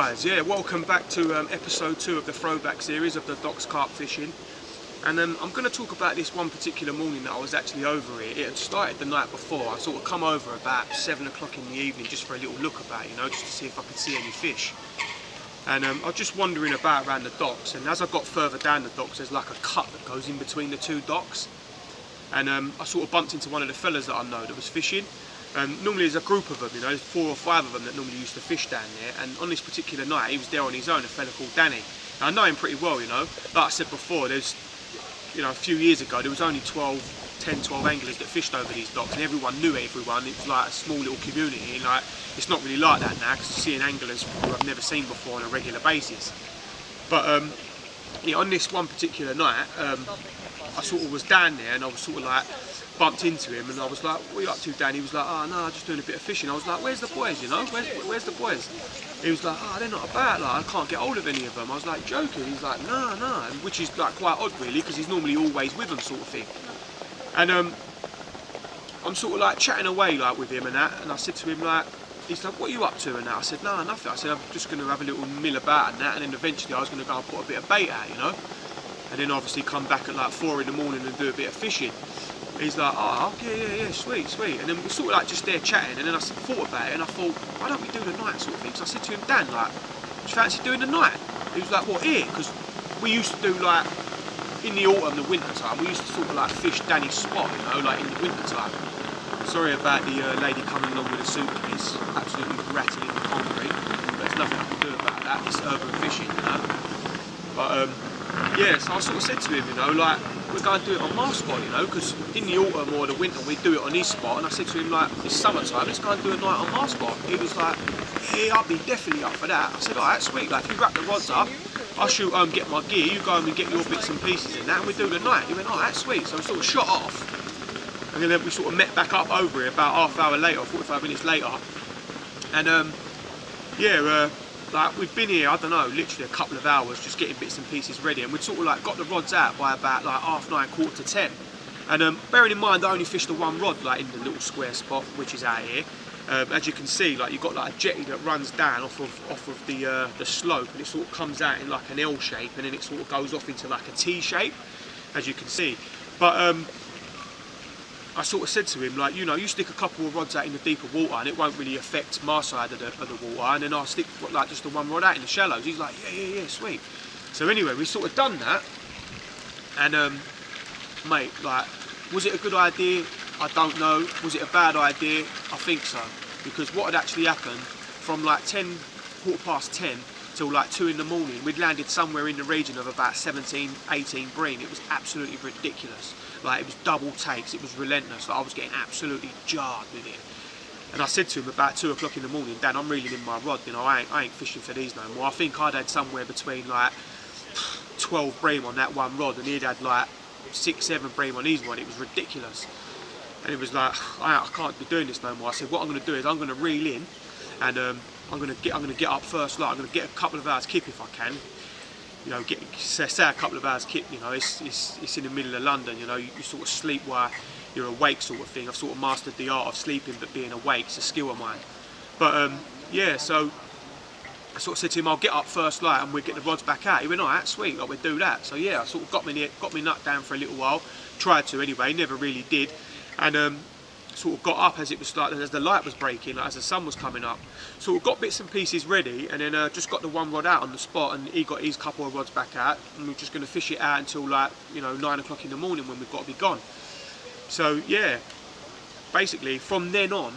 guys, yeah, welcome back to episode 2 of the throwback series of the docks carp fishing. And I'm going to talk about this one particular morning that I was actually over here. It had started the night before. I sort of come over about 7 o'clock in the evening just for a little look about, you know, just to see if I could see any fish. And I was just wandering about around the docks, and as I got further down the docks, there's like a cut that goes in between the two docks. And I sort of bumped into one of the fellas that I know that was fishing. Normally there's a group of them, you know, there's 4 or 5 of them that normally used to fish down there, and on this particular night he was there on his own, a fella called Danny. Now, I know him pretty well, you know, like I said before, there's, you know, a few years ago there was only 10, 12 anglers that fished over these docks, and everyone knew everyone. It was like a small little community, and like, it's not really like that now, because you're seeing anglers who I've never seen before on a regular basis. But yeah, on this one particular night, I sort of was down there, and I was sort of like, bumped into him, and I was like, what are you up to, Dan? He was like, oh no, I'm just doing a bit of fishing. I was like, where's the boys, you know, where's the boys? He was like, oh, they're not about, like, I can't get hold of any of them. I was like, joking? He's like, no, which is like quite odd really, because he's normally always with them sort of thing. And I'm sort of like chatting away like with him and that, and I said to him like, he's like, what are you up to and that? I said, no, nothing. I said, I'm just going to have a little mill about and that, and then eventually I was going to go and put a bit of bait out, you know, and then obviously come back at like 4 in the morning and do a bit of fishing. He's like, oh, yeah, sweet. And then we're sort of like just there chatting, and then I thought about it, and I thought, why don't we do the night sort of thing? So I said to him, Dan, like, do you fancy doing the night? He was like, what, here? Because we used to do like, in the autumn, the winter time, we used to sort of like fish Danny's spot, you know, like in the winter time. Sorry about the lady coming along with a suitcase, absolutely rattling the concrete, but there's nothing I can do about that. It's urban fishing, you know. But yeah, so I sort of said to him, you know, like, we're going to do it on my spot, you know, because in the autumn or the winter we do it on his spot, and I said to him, like, it's summertime, let's go and do a night on my spot. He was like, yeah, I'll be definitely up for that. I said, alright, sweet, like, if you wrap the rods up, I'll shoot home, get my gear, you go home and get your bits and pieces in that, and we do the night. He went, alright, sweet. So we sort of shot off, and then we sort of met back up over here about half hour later, 45 minutes later, and yeah, like, we've been here, I don't know, literally a couple of hours just getting bits and pieces ready, and we'd sort of like got the rods out by about like 9:30, 9:45. And bearing in mind I only fished the one rod like in the little square spot which is out here. As you can see, like, you've got like a jetty that runs down off of the slope, and it sort of comes out in like an L shape, and then it sort of goes off into like a T shape, as you can see. But I sort of said to him, like, you know, you stick a couple of rods out in the deeper water and it won't really affect my side of the water, and then I'll stick like just the one rod out in the shallows. He's like, yeah, sweet. So anyway, we sort of done that, and mate, like, was it a good idea? I don't know. Was it a bad idea? I think so, because what had actually happened from like 10:15 till like 2 in the morning, we'd landed somewhere in the region of about 17, 18 bream. It was absolutely ridiculous. Like, it was double takes, it was relentless. Like, I was getting absolutely jarred with it. And I said to him about 2 o'clock in the morning, Dan, I'm reeling in my rod, you know, I ain't fishing for these no more. I think I'd had somewhere between like 12 bream on that one rod, and he'd had like 6, 7 bream on his one. It was ridiculous. And it was like, I can't be doing this no more. I said, what I'm going to do is I'm going to reel in, and I'm going to get up first light. I'm going to get a couple of hours kip if I can. You know, say a couple of hours kip. You know, it's in the middle of London. You know, you sort of sleep while you're awake, sort of thing. I've sort of mastered the art of sleeping but being awake. It's a skill of mine. But yeah, so I sort of said to him, I'll get up first light and we'll get the rods back out. He went, alright, sweet, like, we'll do that. So yeah, I sort of got me nut down for a little while. Tried to anyway, never really did. And sort of got up as it was starting, as the light was breaking, like, as the sun was coming up. Sort of got bits and pieces ready, and then just got the one rod out on the spot, and he got his couple of rods back out, and we're just going to fish it out until like, you know, 9 o'clock in the morning when we've got to be gone. So yeah, basically from then on,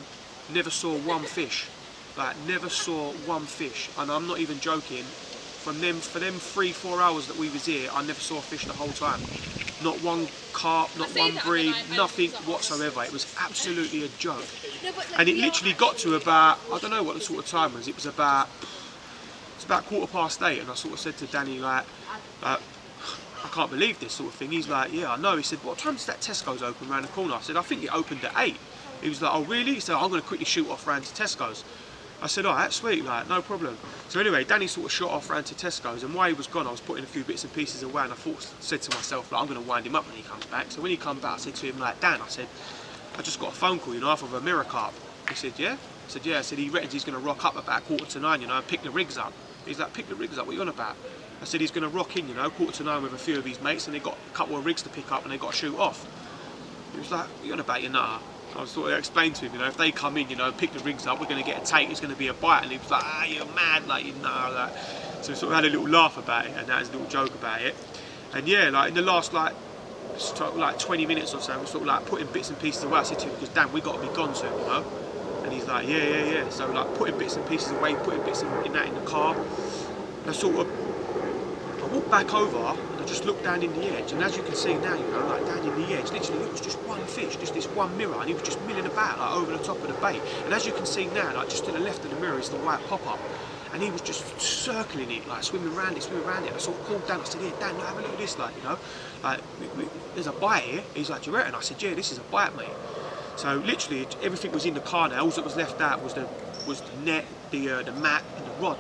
never saw one fish. Like, never saw one fish, and I'm not even joking. For them 3-4 hours that we was here, I never saw a fish the whole time. Not one carp, not one bream, nothing whatsoever. It was absolutely a joke. And it literally got to about, I don't know what the sort of time was, it was about 8:15, and I sort of said to Danny, like, I can't believe this sort of thing. He's like, yeah, I know. He said, what time does that Tesco's open around the corner? I said, I think it opened at 8. He was like, oh really? He said, I'm going to quickly shoot off round to Tesco's. I said, oh, that's sweet, like, no problem. So anyway, Danny sort of shot off round to Tesco's, and while he was gone, I was putting a few bits and pieces away, and said to myself, like, I'm going to wind him up when he comes back. So when he comes back, I said to him, like, Dan, I said, I just got a phone call, you know, off of a mirror carp. He said, yeah? I said, yeah. I said, he reckons he's going to rock up about 8:45, you know, and pick the rigs up. He's like, pick the rigs up, what are you on about? I said he's going to rock in, you know, 9:45 with a few of his mates, and they got a couple of rigs to pick up and they got to shoot off. He was like, what are you on about, you nutter? I was sort of explaining to him, you know, if they come in, you know, pick the rigs up, we're going to get a take, it's going to be a bite. And he was like, ah, you're mad, like, you know, like. So we sort of had a little laugh about it, and that was a little joke about it. And yeah, like in the last like 20 minutes or so, we're sort of like putting bits and pieces away. I said to him, because Dan, we got to be gone soon, you know. And he's like, yeah. So like putting bits and pieces away, putting bits in that in the car. And I walked back over and I just looked down in the edge, and as you can see now, you know, like down in the edge, literally it was just one fish, just this one mirror, and he was just milling about like over the top of the bait. And as you can see now, like just to the left of the mirror is the white pop-up, and he was just circling it, like swimming around it. I sort of called Dan, I said, yeah, Dan, have a look at this, like, you know, like there's a bite here. He's like, do you reckon? I said, yeah, this is a bite, mate. So literally everything was in the car now. All that was left out was the net, the mat, and the rod.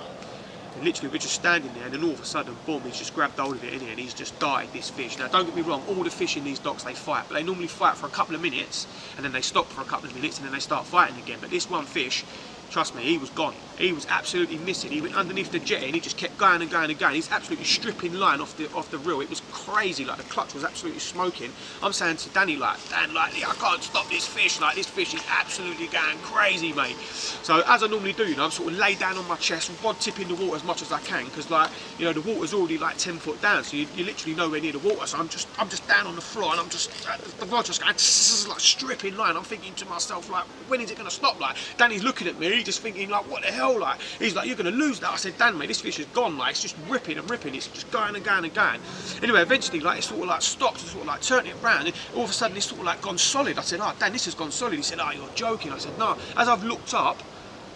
And literally we're just standing there, and then all of a sudden, boom, he's just grabbed hold of it in here, and he's just darted this fish. Now don't get me wrong, all the fish in these docks, they fight, but they normally fight for a couple of minutes, and then they stop for a couple of minutes, and then they start fighting again. But this one fish, trust me, he was gone. He was absolutely missing. He went underneath the jetty and he just kept going and going and going. He's absolutely stripping line off the reel. It was crazy, like the clutch was absolutely smoking. I'm saying to Danny, like, Dan, like, I can't stop this fish. Like, this fish is absolutely going crazy, mate. So as I normally do, you know, I'm sort of laid down on my chest, rod tipping the water as much as I can, because, like, you know, the water's already like 10 foot down, so you're literally nowhere near the water. So I'm just down on the floor, and I'm just the rod just going like stripping line. I'm thinking to myself, like, when is it going to stop? Like, Danny's looking at me, just thinking, like, what the hell? Like, he's like, you're going to lose that. I said, Dan, mate, this fish is gone. Like, it's just ripping and ripping. It's just going and going and going. Anyway, eventually, like, it sort of like stopped and sort of like turned it around, and all of a sudden it's sort of like gone solid. I said, oh, Dan, this has gone solid. He said, oh, you're joking. I said, no. As I've looked up,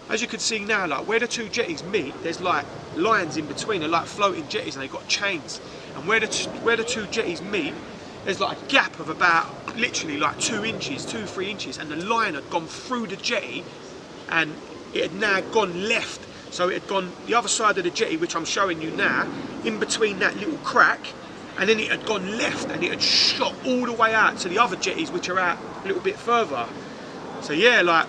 as you can see now, like where the two jetties meet, there's like lines in between. They're like floating jetties, and they've got chains. And where the two jetties meet, there's like a gap of about literally like 3 inches, and the line had gone through the jetty, and it had now gone left. So it had gone the other side of the jetty, which I'm showing you now, in between that little crack, and then it had gone left, and it had shot all the way out to the other jetties, which are out a little bit further. So yeah, like,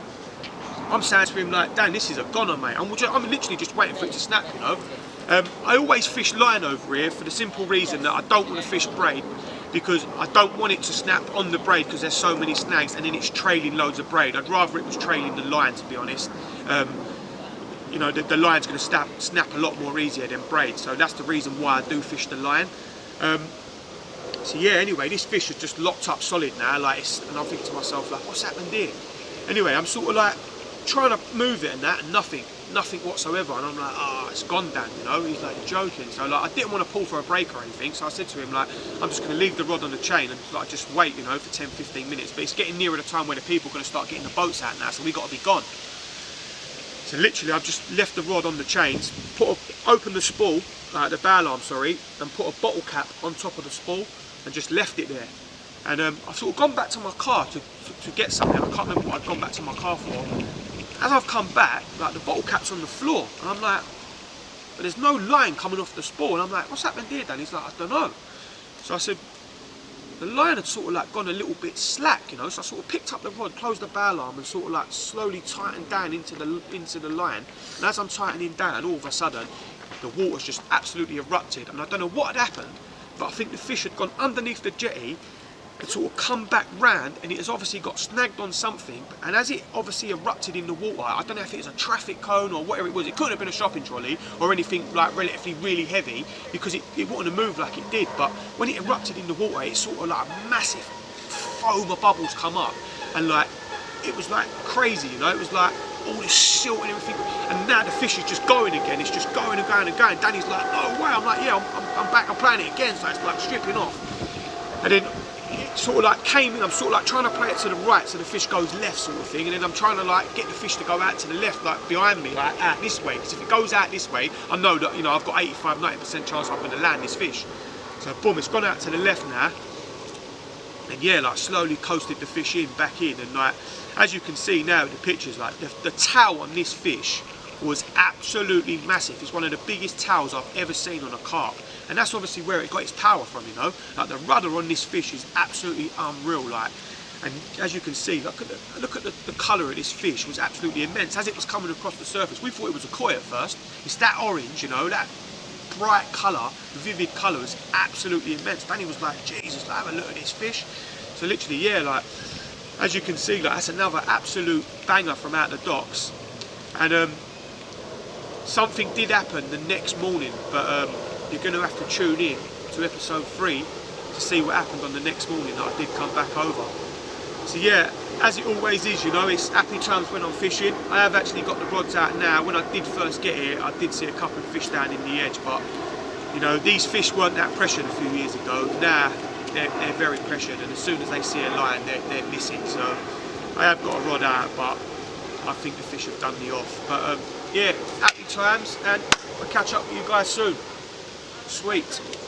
I'm saying to him, like, Dan, this is a goner, mate. I'm literally just waiting for it to snap, you know. I always fish line over here for the simple reason that I don't want to fish braid, because I don't want it to snap on the braid because there's so many snags, and then it's trailing loads of braid. I'd rather it was trailing the line, to be honest. You know, the line's going to snap a lot more easier than braid, so that's the reason why I do fish the line. So yeah, anyway, this fish is just locked up solid now, like, and I'm thinking to myself, like, what's happened here? Anyway, I'm sort of like trying to move it and that, and nothing whatsoever, and I'm like, ah, oh, it's gone, Dan, you know. He's like, joking. So like, I didn't want to pull for a break or anything, so I said to him, like, I'm just going to leave the rod on the chain and like just wait, you know, for 10-15 minutes. But it's getting nearer the time where the people are going to start getting the boats out now, so we got to be gone. So literally, I've just left the rod on the chains, opened the spool, the bow arm, sorry, and put a bottle cap on top of the spool, and just left it there. And I've sort of gone back to my car to get something. I can't remember what I'd gone back to my car for. As I've come back, like, the bottle cap's on the floor, and I'm like, but there's no line coming off the spool, and I'm like, what's happened here, Dan? He's like, I don't know. So I said, the line had sort of like gone a little bit slack, you know. So I sort of picked up the rod, closed the bow arm, and sort of like slowly tightened down into the line. And as I'm tightening down, all of a sudden, the water's just absolutely erupted, and I don't know what had happened, but I think the fish had gone underneath the jetty, had sort of come back round, and it has obviously got snagged on something, and as it obviously erupted in the water, I don't know if it was a traffic cone or whatever it was. It couldn't have been a shopping trolley or anything like relatively really heavy, because it wouldn't have moved like it did. But when it erupted in the water, it sort of like a massive foam of bubbles come up, and like, it was like crazy, you know. It was like all this silt and everything, and now the fish is just going again. It's just going and going and going. Danny's like, no way. I'm like, yeah, I'm back. I'm playing it again. So it's like stripping off, and then it sort of like came in. I'm sort of like trying to play it to the right so the fish goes left, sort of thing, and then I'm trying to like get the fish to go out to the left, like behind me, like out this way, because if it goes out this way, I know that, you know, I've got 85-90% chance I'm going to land this fish. So boom, it's gone out to the left now, and yeah, like slowly coasted the fish back in, and like, as you can see now in the pictures, like the tail on this fish was absolutely massive. It's one of the biggest tails I've ever seen on a carp, and that's obviously where it got its power from, you know. Like, the rudder on this fish is absolutely unreal, like, And as you can see, look at the colour of this fish was absolutely immense. As it was coming across the surface, we thought it was a koi at first. It's that orange, you know, that bright colour, vivid colour is absolutely immense. Danny was like, Jesus, like, have a look at this fish. So literally, yeah, like, as you can see, like, that's another absolute banger from out the docks. And something did happen the next morning, but you're going to have to tune in to episode 3 to see what happened on the next morning that I did come back over. So yeah, as it always is, you know, it's happy times when I'm fishing. I have actually got the rods out now. When I did first get here, I did see a couple of fish down in the edge, but you know, these fish weren't that pressured a few years ago. Now they're very pressured, and as soon as they see a line, they're missing. So I have got a rod out, but I think the fish have done me off. But yeah, happy times, and I'll catch up with you guys soon. Sweet.